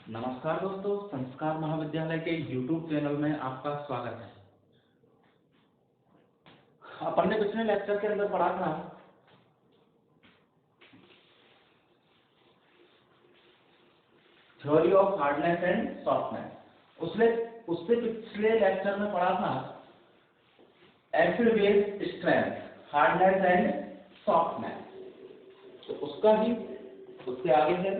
नमस्कार दोस्तों, संस्कार महाविद्यालय के YouTube चैनल में आपका स्वागत है। अपन ने पिछले लेक्चर के अंदर पढ़ा था theory of hardness and softness. उससे पिछले लेक्चर में पढ़ा था acid base strength, hardness and softness. तो उसका ही उससे आगे है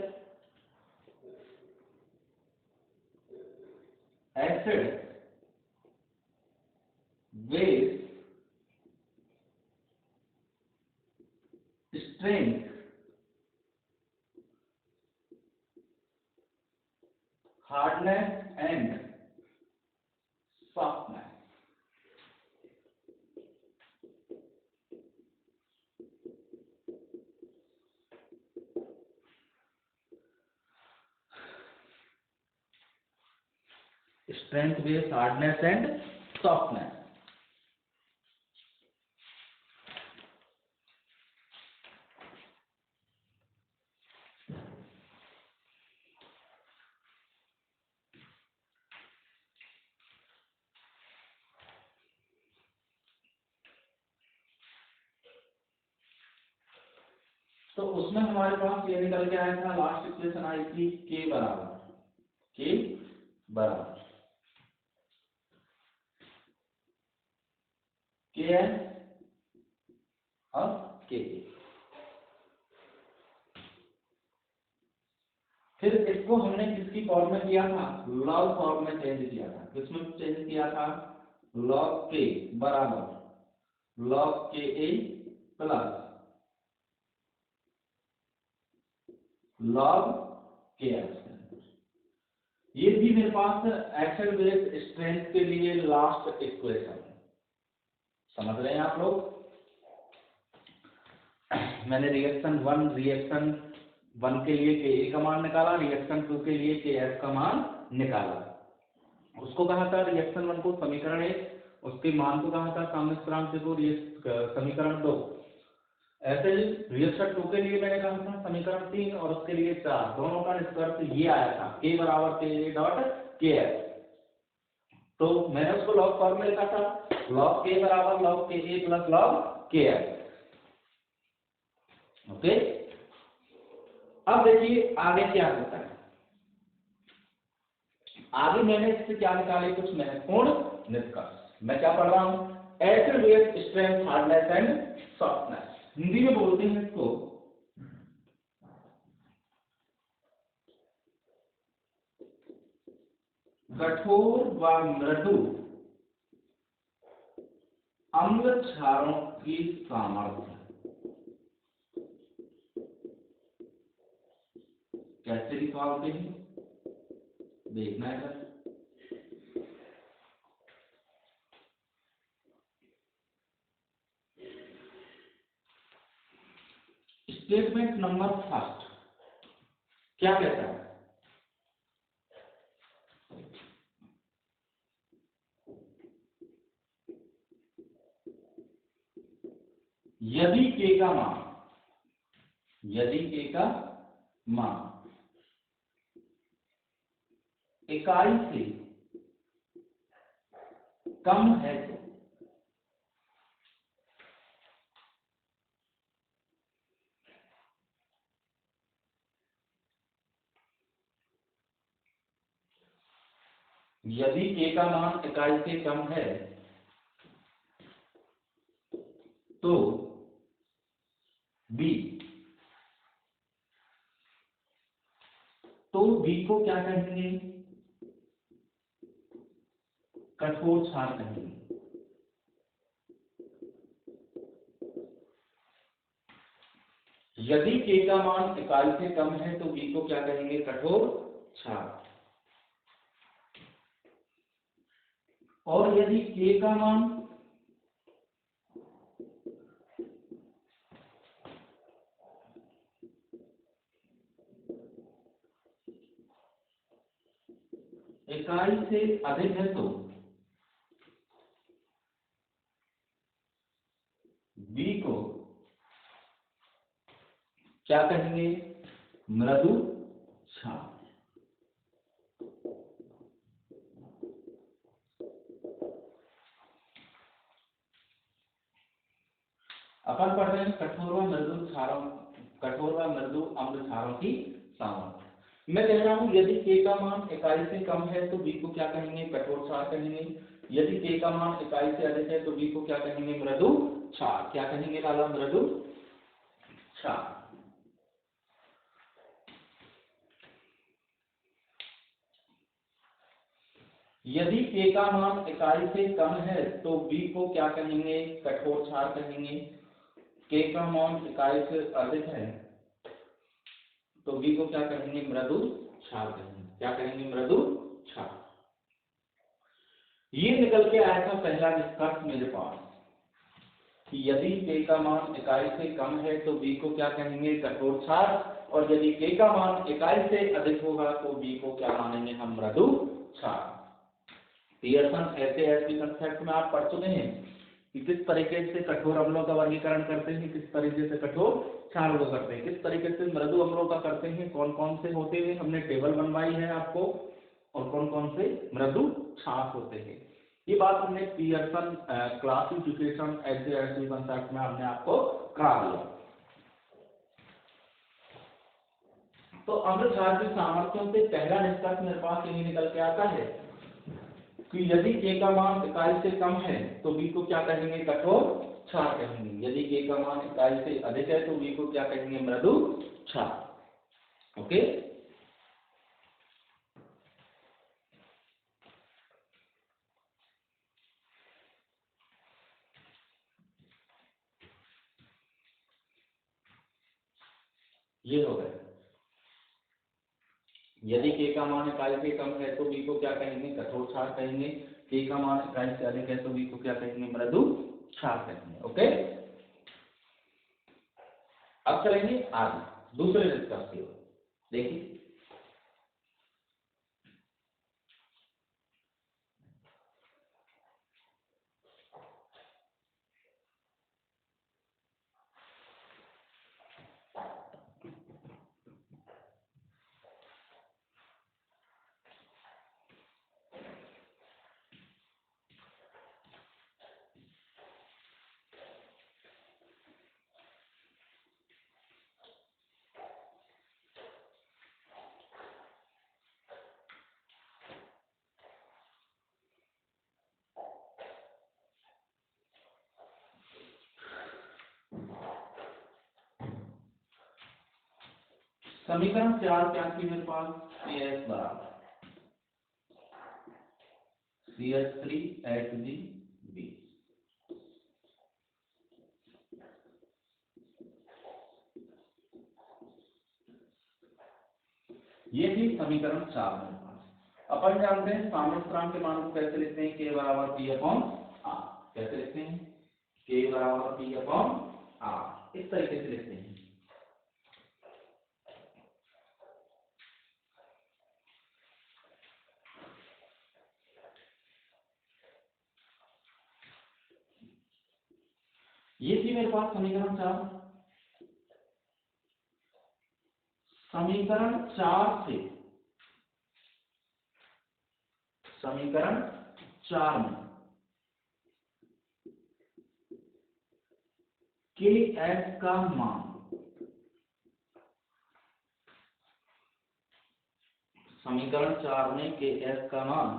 acid base strength, hardness and softness. Strength base, hardness and softness. तो उसमें हमारे पास ये निकल के आया था, लास्ट इक्वेशन आई थी के बराबर के एन और के। फिर इसको हमने किसकी फॉर्म में किया था? लॉग फॉर्म में चेंज किया था। किसमें चेंज किया था? लॉग के बराबर लॉग के ए प्लस लॉग के एस। ये भी मेरे पास एसिड बेस स्ट्रेंथ के लिए लास्ट इक्वेशन है। समझ रहे हैं आप लोग? मैंने रिएक्शन वन के लिए के ए का मान निकाला, रिएक्शन 2 के लिए के एस का मान निकाला। उसको कहा था रिएक्शन 1 को समीकरण 1, उसके मान को कहा था सामयिक स्थिरांक को समीकरण 2। ऐसे ही रिएक्शन 2 के लिए मैंने कहा था समीकरण 3 और उसके लिए 4। दोनों का निष्कर्ष ये आया था के बराबर के ए डॉट के एस। तो मैंने उसको लॉग फॉर्म में लिखा था, लॉग के बराबर लॉग के ए प्लस लॉग के एस। ओके, अब देखिए आगे क्या होता है। आगे मैंने इससे क्या निकाले, कुछ महत्वपूर्ण निष्कर्ष। मैं क्या पढ़ रहा हूं? Acid base strength, hardness and softness. Hindi में बोलते हैं इसको कठोर व मृदु अम्ल क्षारों की सामर्थ्य। कैसे निकालते हैं देखना है। स्टेटमेंट नंबर फर्स्ट क्या कहता है? यदि के का मान इकाई से कम है तो यदि के का मान इकाई से कम है तो बी को क्या कहेंगे? कठोर क्षार कहेंगे। यदि के का मान इकाई से कम है तो बी को क्या कहेंगे? कठोर क्षार। और यदि के का मान इकाई से अधिक है तो बी को क्या कहेंगे? मृदु क्षार। अपन पढ़ रहे हैं कठोर व मृदु क्षारों, कठोर व मृदु अम्ल क्षारों की सामर्थ्य। मैं कह रहा हूं यदि K का मान इकाई से कम है तो B को क्या कहेंगे, कठोर क्षार कहेंगे। यदि K का मान इकाई से अधिक है तो B को क्या कहेंगे, मृदु क्षार। क्या कहेंगे लाला, मृदु क्षार। यदि K का मान इकाई से कम है तो B को क्या कहेंगे, कठोर क्षार कहेंगे। K का मान इकाई से अधिक है तो B को क्या कहेंगे, मृदु क्षार कहेंगे। क्या कहेंगे, मृदु क्षार। ये निकल के आया था पहला निष्कर्ष मेरे पास कि यदि K का मान इकाई से कम है तो B को क्या कहेंगे, कठोर क्षार, और यदि K का मान इकाई से अधिक होगा तो B को क्या मानेंगे हम, मृदु क्षार। पियर्सन ऐसे ऐसे कंसेप्ट में आप पढ़ चुके हैं कि किस तरीके से कठोर अम्लों का वर्गीकरण करते हैं, किस तरीके से कठोर क्षारों को करते हैं, किस तरीके से मृदु अम्लों का करते हैं, कौन कौन से होते हैं, हमने टेबल बनवाई है आपको, और कौन कौन से मृदु क्षार होते हैं। ये बात हमने पियर्सन क्लासिफिकेशन ऐसे ऐसे कंसेप्ट में हमने आपको करा दिया। तो अम्ल क्षार की सामर्थ्यों से पहला निष्कर्ष मेरे पास यही निकल के आता है कि यदि K का मान इकाई से कम है तो B को क्या कहेंगे, कठोर क्षार कहेंगे। यदि K का मान इकाई से अधिक है तो B को क्या कहेंगे, मृदु क्षार। ओके, ये हो गया। यदि K का मान इकाई से कम है तो B को क्या कहेंगे, कठोर क्षार कहेंगे। K का मान इकाई से अधिक है तो B को क्या कहेंगे, मृदु क्षार कहेंगे। ओके, अब चलेंगे आगे दूसरे निष्कर्ष की ओर। देखिए समीकरण 4 क्या थी मेरे पास, CS बराबर CH3HgB। ये थी समीकरण 4 मेरे पास। अपन जानते हैं सामर्थ्यरांक के मान को कैसे लिखते हैं, K बराबर P/R। कैसे लिखते हैं, K बराबर P/R, इस तरीके से लिखते हैं। ये थी मेरे पास समीकरण 4। समीकरण 4 से, समीकरण 4 में Ks का मान, समीकरण 4 में Ks का मान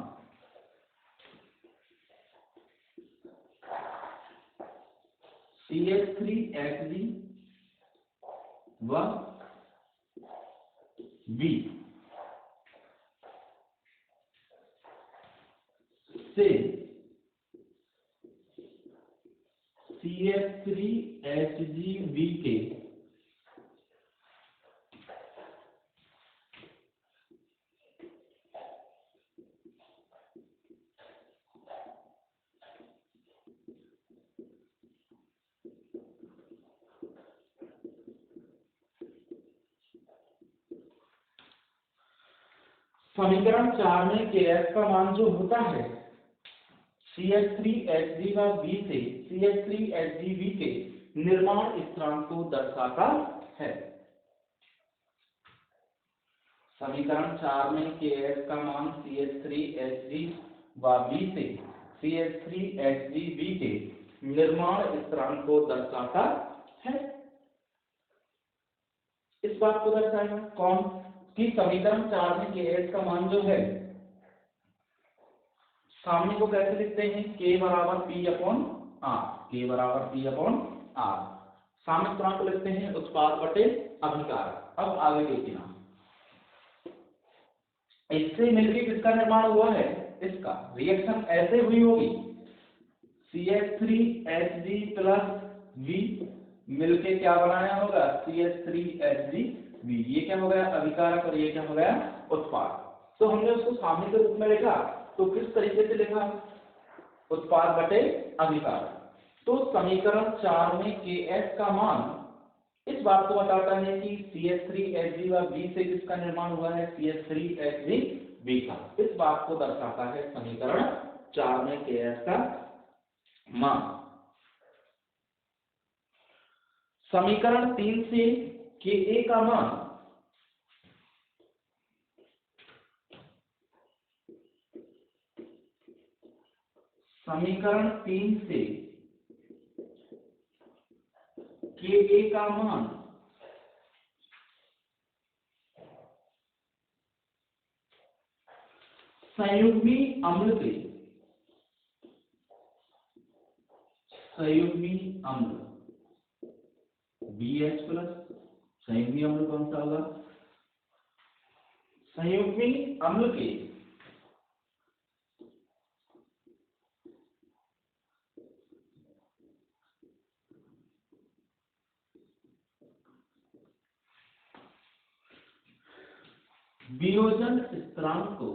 CH3Hg व B से CH3HgB के समीकरण 4 में Ks का मान जो होता है CH3Hg व B से CH3HgB के निर्माण स्थिरांक को दर्शाता है। समीकरण 4 में Ks का मान CH3Hg व B से CH3HgB के निर्माण स्थिरांक को दर्शाता है। इस बात को दर्शाएगा कौन कि समीकरण 4 में Kh का मान जो है सामने को कैसे लिखते हैं, K बराबर P अपॉन R, K बराबर P अपॉन R। सामने स्थिरांक को लिखते हैं उत्पाद बटे अभिकारक। अब आगे देखना, इससे मिलकर किसका निर्माण हुआ है, इसका रिएक्शन ऐसे हुई होगी CH3Hg प्लस V मिलके क्या बनाया होगा CH3HgV। ये क्या हो गया अभिकारक और ये क्या हो गया उत्पाद। तो हमने उसको सामने के रूप में लिखा, तो किस तरीके से लिखा, उत्पाद बटे अभिकारक। तो समीकरण 4 में Kh का मान इस बात को बताता है कि CH3Hg व V से किसका निर्माण हुआ है CH3HgV का। इस बात को दर्शाता है समीकरण 4 में Kh का मान। समीकरण 3 से Ka का मान समीकरण 3 से Ka का मान संयुग्मी अम्ल के संयुग्मी अम्ल BH प्लस संयुग्मी अम्ल कौन सा होगा संयुग्मी अम्ल के वियोजन स्थिरांक को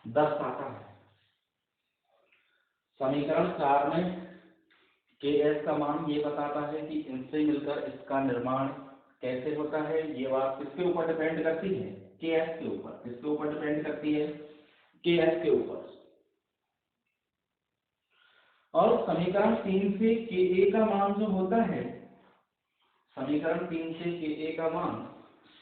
दर्शाता है। समीकरण 4 में Kh का मान ये बताता है कि इनसे मिलकर इसका निर्माण कैसे होता है। ये बात किसके ऊपर डिपेंड करती है Kh के ऊपर। किसके ऊपर डिपेंड करती है Kh के ऊपर। और समीकरण 3 से Ka का मान जो होता है, समीकरण 3 से Ka का मान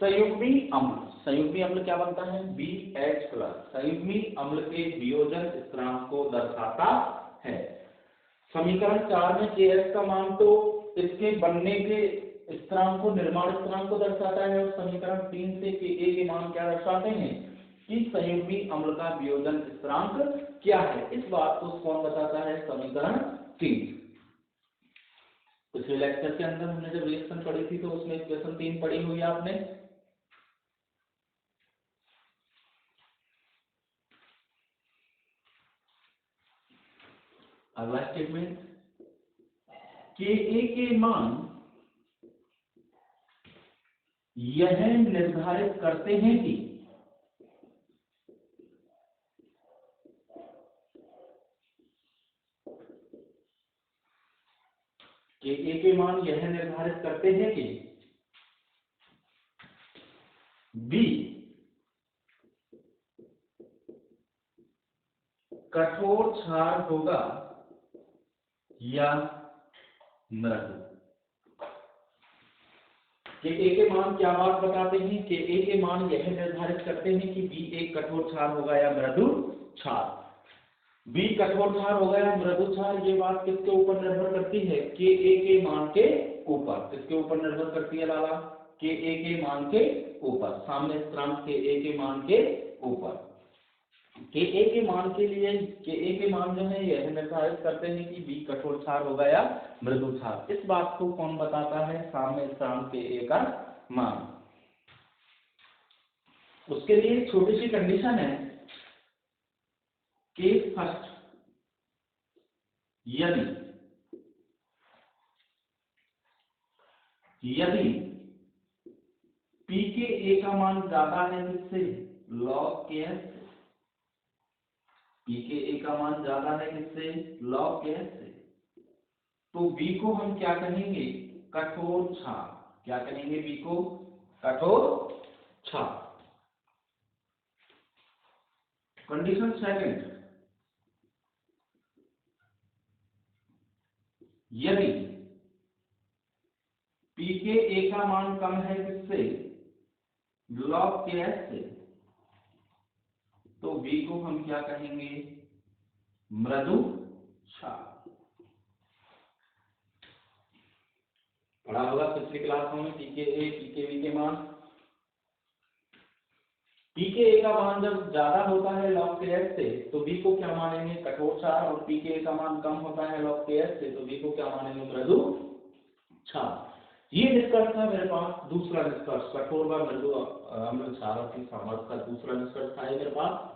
संयुग्मी अम्ल क्या बनता है BH प्लस संयुग्मी अम्ल के वियोजन स्थिरांक को दर्शाता है। समीकरण 4 में Kh का मान तो इसके बनने के स्थिरांक को निर्माण स्थिरांक को दर्शाता है, और समीकरण 3 से Ka के मान क्या दर्शाते हैं कि संयुग्मी अम्ल का वियोजन स्थिरांक क्या है। इस बात को कौन बताता है समीकरण 3। पिछले लेक्चर के अंदर हमने जब रिएक्शन पढ़ी थी तो उसमें इक्वेशन 3 पढ़ी हुई आपने। अगला स्टेटमेंट Ka के मान यह निर्धारित करते हैं कि Ka के मान यह निर्धारित करते हैं कि B कठोर क्षार होगा या मृदु। Ka के मान क्या बात बताते हैं, Ka के मान यह निर्धारित करते हैं कि B एक कठोर क्षार होगा या मृदु क्षार। B कठोर क्षार होगा या मृदु क्षार, ये बात किसके ऊपर निर्भर करती है Ka के मान के ऊपर। किसके ऊपर निर्भर करती है लाला Ka के मान के ऊपर, सामने स्थिरांक Ka के मान के ऊपर। Ka के मान के लिए Ka के मान जो है यह निर्धारित करते हैं कि B कठोर क्षार होगा या मृदु क्षार। इस बात को कौन बताता है सामने स्थिरांक Ka का मान। उसके लिए एक छोटी सी कंडीशन है, केस फर्स्ट, यदि pKa का मान ज्यादा है किससे log Kh से, pKa का मान ज्यादा है किससे log Kh से, तो B को हम क्या कहेंगे कठोर क्षार। क्या कहेंगे B को कठोर क्षार। कंडीशन सेकंड, यदि pKa का मान कम है किससे log Kh से, तो बी को हम क्या कहेंगे, मृदु क्षार। पढ़ा होगा पिछली क्लासों में पीके ए पीके बी के मान। पीके ए का मान जब ज्यादा होता है लॉग के एस से तो बी को क्या मानेंगे, कठोर क्षार, और पीके ए का मान कम होता है लॉग के एस से तो बी को क्या मानेंगे, मृदु क्षार। ये निष्कर्ष था मेरे पास। दूसरा निष्कर्ष, कठोर व मृदु अम्ल क्षारों की सामर्थ्य का दूसरा निष्कर्ष था मेरे पास।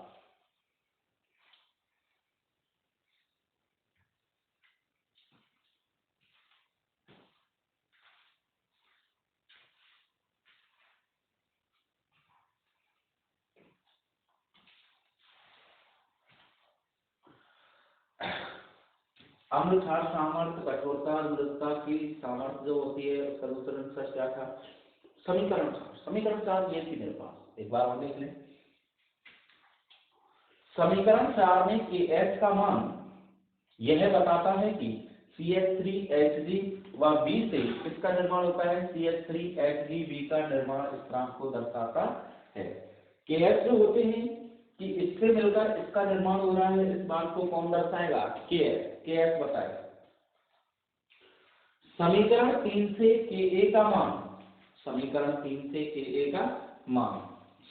अम्ल क्षार सामर्थ्य, कठोरता और मृदुता की सामर्थ्य जो होती है उसका दूसरा निष्कर्ष क्या था, समीकरण क्षार। समीकरण क्षार ये थी मेरे पास, एक बार और देख लें। समीकरण क्षार में Kh का मान यह बताता है कि CH3Hg व B से किसका निर्माण होता है, CH3HgB का निर्माण स्थिरांक को दर्शाता है। KH जो होते हैं कि इससे मिलकर इसका निर्माण हो रहा है, इस बात को कौन दर्शाएगा, KH बताएगा। समीकरण 3 से Ka का मान, समीकरण 3 से Ka का मान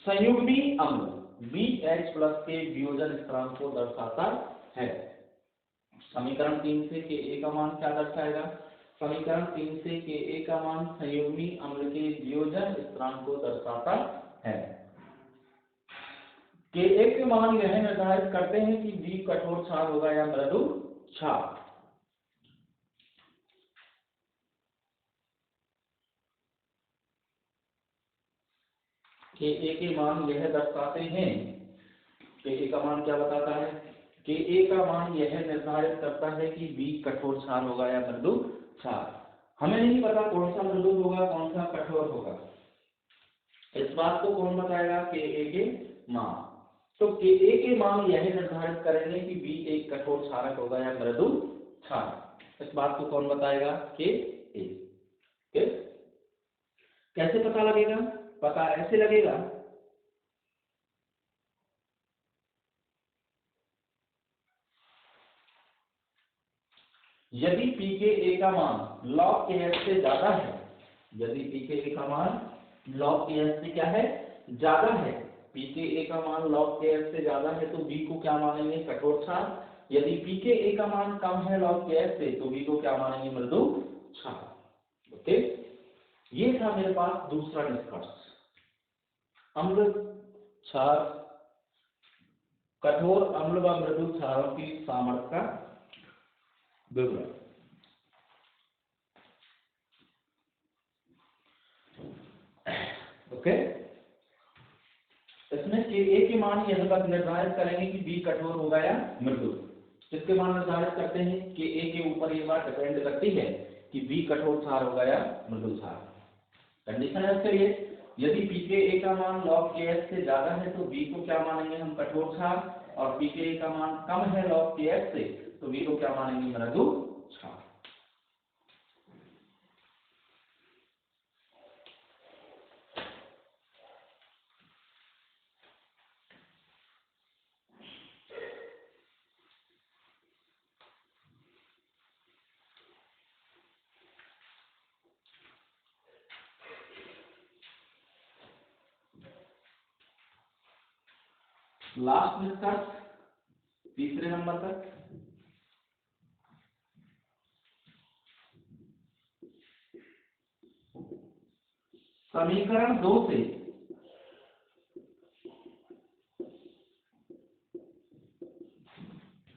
संयुग्मी अम्ल BH प्लस के वियोजन स्थिरांक को दर्शाता है। समीकरण 3 से Ka का मान क्या दर्शाएगा, समीकरण 3 से Ka का मान संयुग्मी अम्ल के वियोजन स्थिरांक को दर्शाता है। Ka के मान यह निर्धारित करते हैं कि B कठोर क्षार होगा या मृदु क्षार। Ka के मान यह दर्शाते हैं, Ka का मान क्या बताता है, Ka का मान यह निर्धारित करता है कि B कठोर क्षार होगा या मृदु क्षार। हमें नहीं पता कौन सा मृदु होगा कौन सा कठोर होगा, इस बात को कौन बताएगा, Ka के मान। तो Ka के मान यह निर्धारित करेंगे कि B एक कठोर क्षारक होगा या मृदु क्षार, इस बात को कौन बताएगा, Ka। कैसे पता लगेगा, पता ऐसे लगेगा, यदि pKa का मान log Kh से ज्यादा है, यदि pKa का मान log Kh से क्या है, ज्यादा है, pKa का मान log Kh से ज्यादा है तो B को क्या मानेंगे, कठोर क्षार। यदि pKa का मान कम है log Kh से तो B को क्या मानेंगे, मृदु क्षार। ओके, ये था मेरे पास दूसरा निष्कर्ष, अम्ल क्षार, कठोर अम्ल व मृदु क्षारों की सामर्थ्य का विवरण। ओके, इसमें Ka के मान यह निर्धारित करेंगे कि B कठोर होगा या मृदु। किसके मान निर्धारित करते हैं, Ka के ऊपर ये बात डिपेंड करती है कि B कठोर क्षार होगा या मृदु क्षार। कंडीशन है उसके लिए, यदि pKa का मान log Kh से ज्यादा है तो B को क्या मानेंगे हम, कठोर क्षार, और pKa का मान कम है log Kh से तो B को क्या मानेंगे, मृदु क्षार। लास्ट निष्कर्ष तीसरे नंबर तक, समीकरण 2 से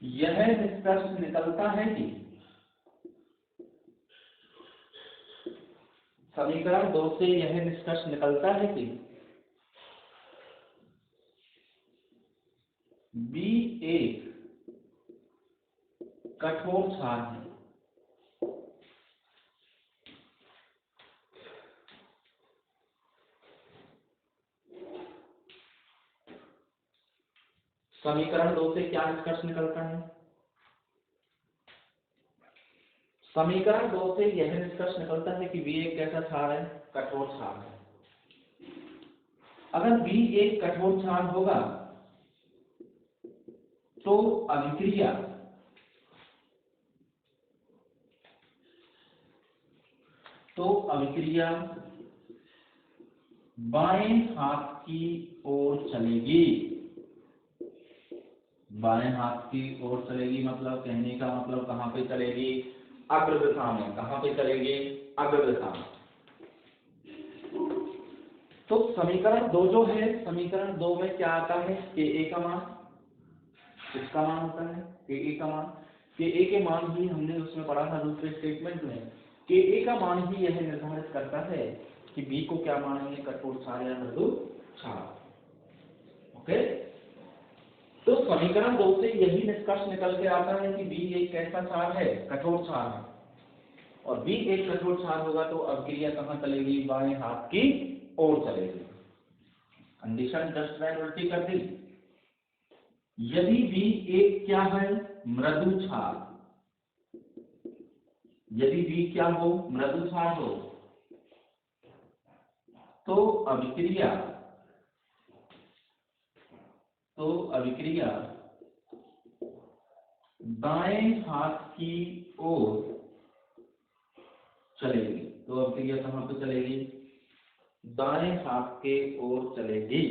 यह निष्कर्ष निकलता है कि, समीकरण 2 से यह निष्कर्ष निकलता है कि B एक कठोर क्षार है। समीकरण 2 से क्या निष्कर्ष निकलता है, समीकरण 2 से यह निष्कर्ष निकलता है कि B एक कैसा क्षार है, कठोर क्षार है। अगर B एक कठोर क्षार होगा तो अभिक्रिया बाएं हाथ की ओर चलेगी। बाएं हाथ की ओर चलेगी मतलब कहने का मतलब कहां पे चलेगी? अग्र दिशा में। कहां पे चलेगी? अग्र दिशा में। तो समीकरण 2 जो है, समीकरण 2 में क्या आता है? के ए का मान, किसका मान होता है? के ए का मान। के ए के मान ही हमने उसमें पढ़ा था दूसरे स्टेटमेंट में। के ए का मान ही यह निर्धारित करता है कि बी को क्या मानेंगे, कठोर क्षार या मृदु क्षार। ओके, तो समीकरण 2 से यही निष्कर्ष निकल के आता है कि बी एक कैसा क्षार है? कठोर क्षार है। और बी एक कठोर क्षार होगा तो अभिक्रिया कहां चलेगी? बाएं हाथ की ओर चलेगी। कंडीशन जस्ट राइट उल्टी कर दी। यदि बी एक क्या है? मृदु क्षार। यदि बी क्या हो? मृदु क्षार हो, तो अभिक्रिया दाएं हाथ की ओर चलेगी। तो अभिक्रिया कहां पे चलेगी? दाएं हाथ के ओर चलेगी।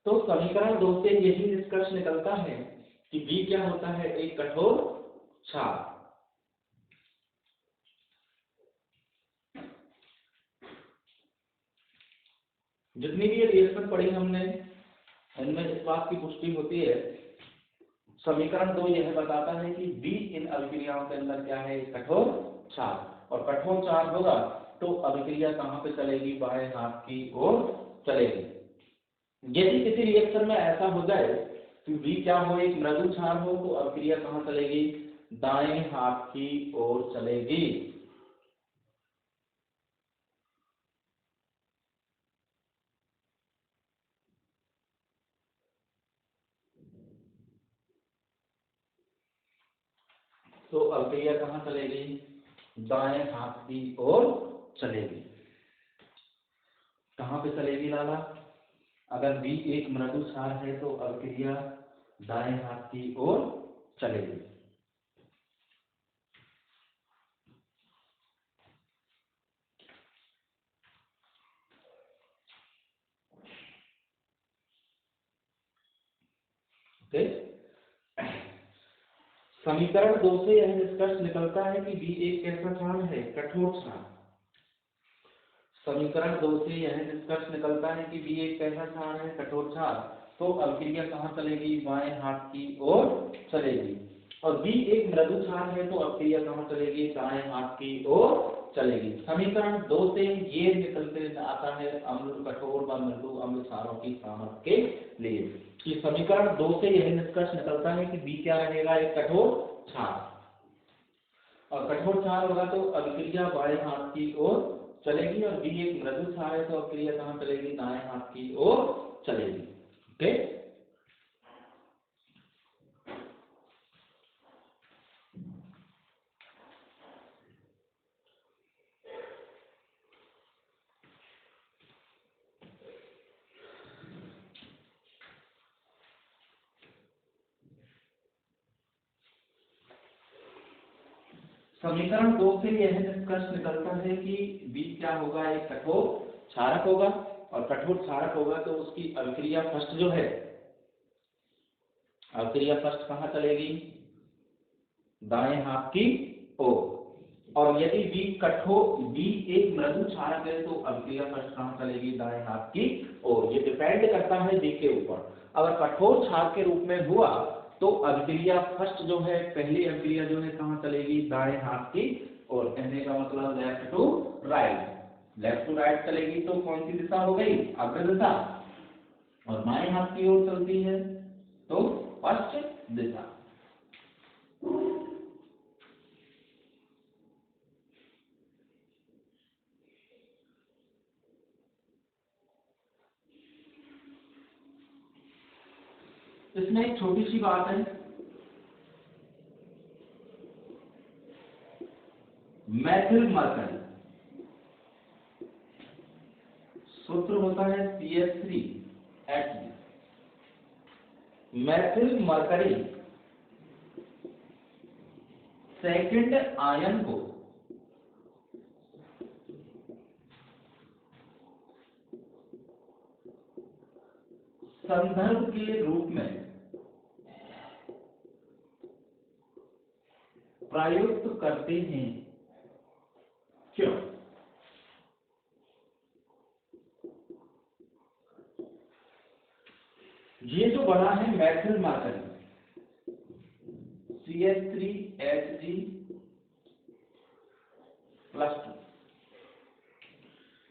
तो समीकरण 2 से यही निष्कर्ष निकलता है कि बी क्या होता है? एक कठोर क्षार। जितनी भी ये रिएक्शन पढ़ी हमने, इनमें इस बात की पुष्टि होती है, समीकरण 2 यह बताता है कि बी इन अभिक्रियाओं के अंदर क्या है? एक कठोर क्षार। और कठोर क्षार होगा तो अभिक्रिया कहां पे चलेगी? बाएं हाथ की ओर चलेगी। यदि किसी रिएक्शन में ऐसा हो जाए कि बी क्या हो? एक मृदु क्षार हो, तो अभिक्रिया कहां चलेगी? दाएं हाथ की ओर चलेगी। तो अभिक्रिया कहां चलेगी? दाएं हाथ की ओर चलेगी। कहां पे चलेगी लाला? अगर बी एक मृदु क्षार है तो अभिक्रिया दाएं हाथ की ओर चलेगी। ओके, समीकरण 2 से यह निष्कर्ष निकलता है कि बी एक कैसा क्षार है? कठोर क्षार। समीकरण 2 से यह निष्कर्ष निकलता है कि बी एक कैसा क्षार है? कठोर क्षार। तो अभिक्रिया कहां चलेगी? बाएं हाथ की ओर चलेगी। और बी एक मृदु क्षार है तो अभिक्रिया कहां चलेगी? दाएं हाथ की ओर चलेगी। समीकरण 2 से ये निकलते आता है अम्ल, कठोर व मृदु अम्ल क्षारों की सामर्थ्य के लिए कि समीकरण 2 से यह निष्कर्ष निकलता है कि बी क्या रहेगा? एक कठोर क्षार। और कठोर क्षार होगा तो अभिक्रिया बाएं हाथ की ओर चलेगी। और बी एक मृदु क्षार है तो अभिक्रिया कहां चलेगी? दाएं हाथ की ओर चलेगी। ओके, समीकरण 2 से यह निष्कर्ष निकलता है कि बी क्या होगा? एक कठोर क्षारक होगा। और कठोर क्षारक होगा तो उसकी अभिक्रिया फर्स्ट जो है, अभिक्रिया फर्स्ट कहां चलेगी? दाएं हाथ की ओर। और यदि बी एक मृदु क्षारक है तो अभिक्रिया फर्स्ट कहां चलेगी? दाएं हाथ की ओर। ये डिपेंड करता है बी के ऊपर। अगर कठोर क्षार के रूप में हुआ तो अभिक्रिया फर्स्ट जो है, पहली अभिक्रिया जो है कहां चलेगी? दाएं हाथ की ओर। कहने का मतलब left to right. Left to right चलेगी तो कौन सी दिशा हो गई? अग्र दिशा। और बाएं हाथ की ओर चलती है तो पश्चिम दिशा। इसमें एक छोटी सी बात है, मैथिल मरकरी सूत्र होता है CH3H। Maithil mercury second ion को संदर्भ के रूप में प्रयुक्त करते हैं। क्यों? ये जो बना है मैथिल मरकरी CH3Hg+2,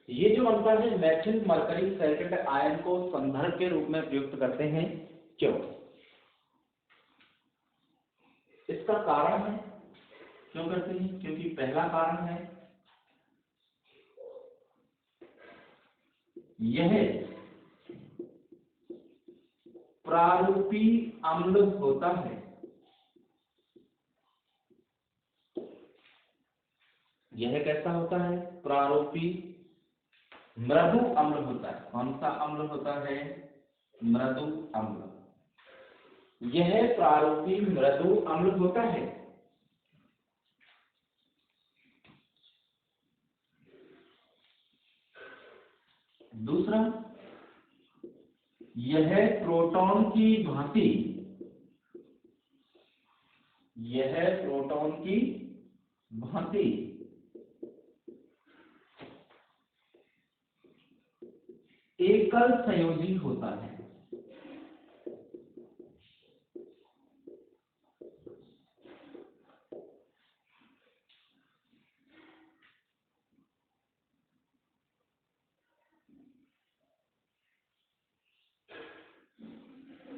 ये जो बनता है मैथिल मरकरी सेकंड आयन को संदर्भ के रूप में प्रयुक्त करते हैं। क्यों? इसका कारण है, क्यों करते हैं? क्योंकि पहला कारण है यह प्रारूपी अम्ल होता है। यह कैसा होता है? प्रारूपी मृदु अम्ल होता है। कौन सा अम्ल होता है? मृदु अम्ल। यह प्रारूपी मृदु अम्ल होता है। दूसरा, यह प्रोटॉन की भांति एकल संयोजी होता है।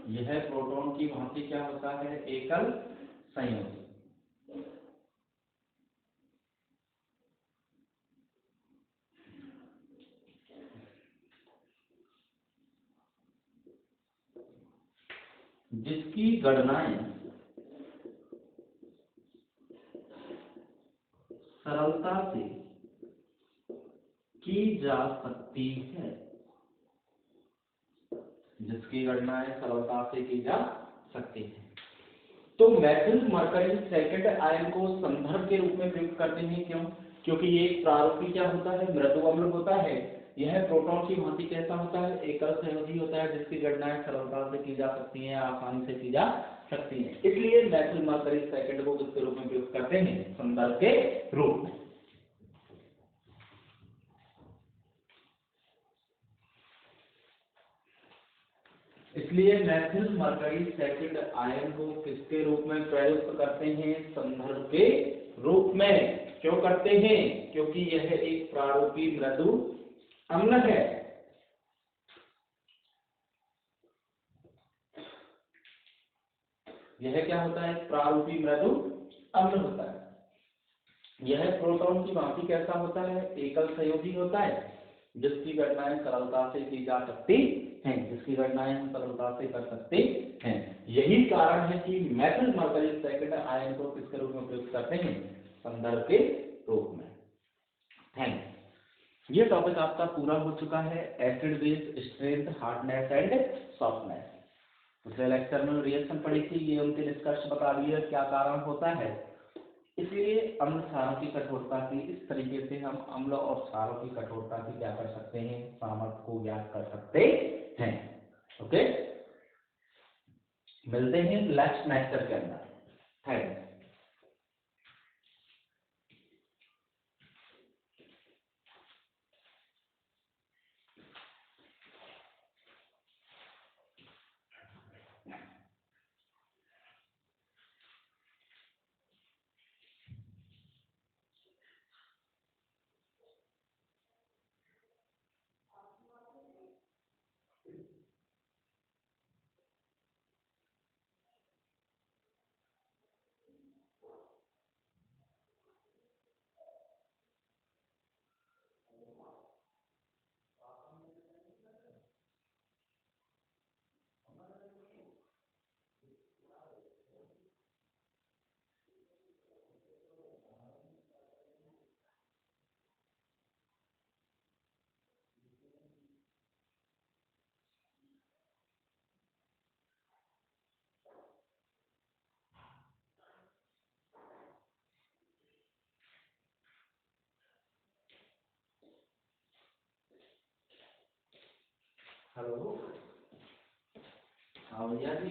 यह प्रोटॉन की भांति क्या होता है? एकल संयोजी। जिसकी गणनाएं सरलता से की जा सकती है। जिसकी गणनाएं सरलता से की जा सकती है। तो मैथिल मरकरी सेकंड आयन को संदर्भ के रूप में प्रयुक्त करते हैं। क्यों? क्योंकि ये एक प्रारूपी क्या होता है? मृदु अम्ल होता है। यह प्रोटॉन की भांति कैसा होता है? एकल संयोजी होता है, जिसकी गणनाएं सरलता से की जा सकती हैं, आसानी से की जा सकती हैं। इसलिए मैथिल मरकरी सेकंड को किसके रूप में प्रयुक्त करते हैं? संदर्भ के रूप में। इसलिए मैथिल मरकरी सेकंड आयन को किसके रूप में प्रयुक्त करते हैं? संदर्भ के रूप में। क्यों करते हैं? क्योंकि यह एक प्रारूपी मृदु अम्ल है। यह क्या होता है? प्रारूपी मृदु अम्ल होता है। यह प्रोटॉन की भांति कैसा होता है? एकल संयोजी होता है, जिसकी गणनाएं सरलता से की जा सकती हैं। जिसकी गणनाएं हम सरलता से कर सकते हैं। यही कारण है कि मैथिल मरकरी सेकंड आयन को किसके रूप में प्रयुक्त करते हैं? संदर्भ के रूप में। थैंक। ये टॉपिक आपका पूरा हो चुका है, acid base strength, hardness and softness. पिछले लेक्चर में रिएक्शन पढ़ी थी, ये उनके निष्कर्ष बता दिए क्या कारण होता है। इसलिए अम्ल क्षारों की कठोरता की इस तरीके से हम अम्ल और क्षारों की कठोरता की क्या कर सकते हैं? सामर्थ्य को ज्ञात कर सकते हैं। ओके, मिलते हैं नेक्स्ट लेक्चर के अंदर। थैंक्स। हेलो, हाँ भैया जी।